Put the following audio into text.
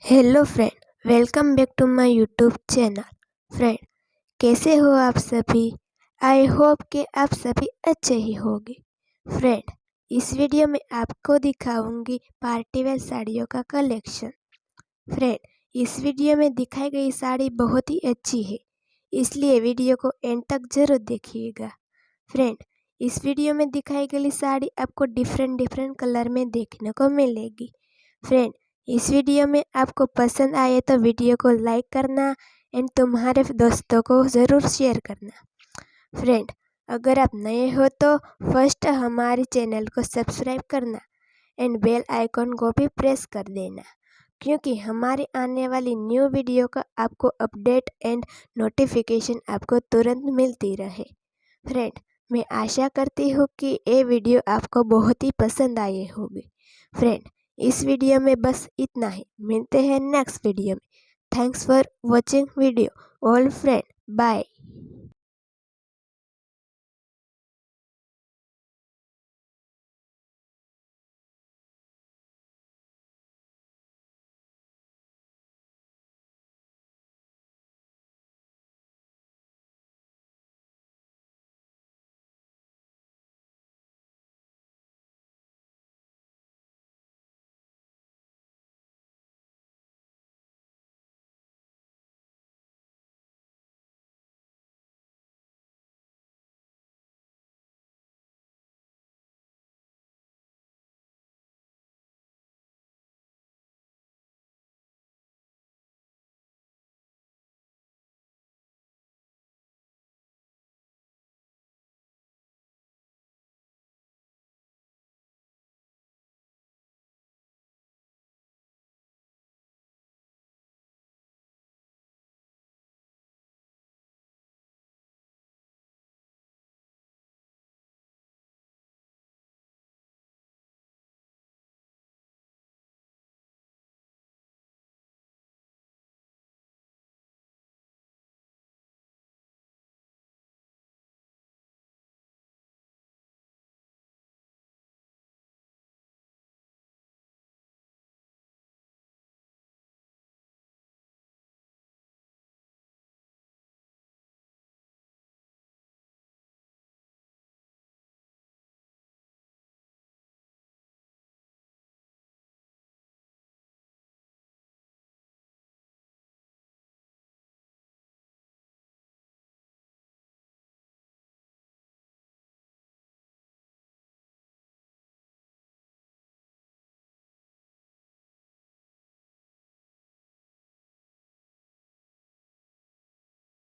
Hello friend, welcome back to my YouTube channel. Friend, कैसे हो आप सभी? आई होप कि आप सभी अच्छे ही होंगे। फ्रेंड, इस वीडियो में आपको दिखाऊंगी पार्टी वेयर साड़ियों का कलेक्शन। फ्रेंड, इस वीडियो में दिखाई गई साड़ी बहुत ही अच्छी है, इसलिए वीडियो को एंड तक जरूर देखिएगा। फ्रेंड, इस वीडियो में दिखाई गई साड़ी आपको डिफरेंट कलर में देखने को मिलेगी। फ्रेंड, इस वीडियो में आपको पसंद आए तो वीडियो को लाइक करना एंड तुम्हारे दोस्तों को ज़रूर शेयर करना। फ्रेंड, अगर आप नए हो तो फर्स्ट हमारे चैनल को सब्सक्राइब करना एंड बेल आइकॉन को भी प्रेस कर देना, क्योंकि हमारी आने वाली न्यू वीडियो का आपको अपडेट एंड नोटिफिकेशन आपको तुरंत मिलती रहे। फ्रेंड, मैं आशा करती हूँ कि ये वीडियो आपको बहुत ही पसंद आए होगी। फ्रेंड, इस वीडियो में बस इतना ही। मिलते हैं नेक्स्ट वीडियो में। Thanks for watching video all friend. Bye.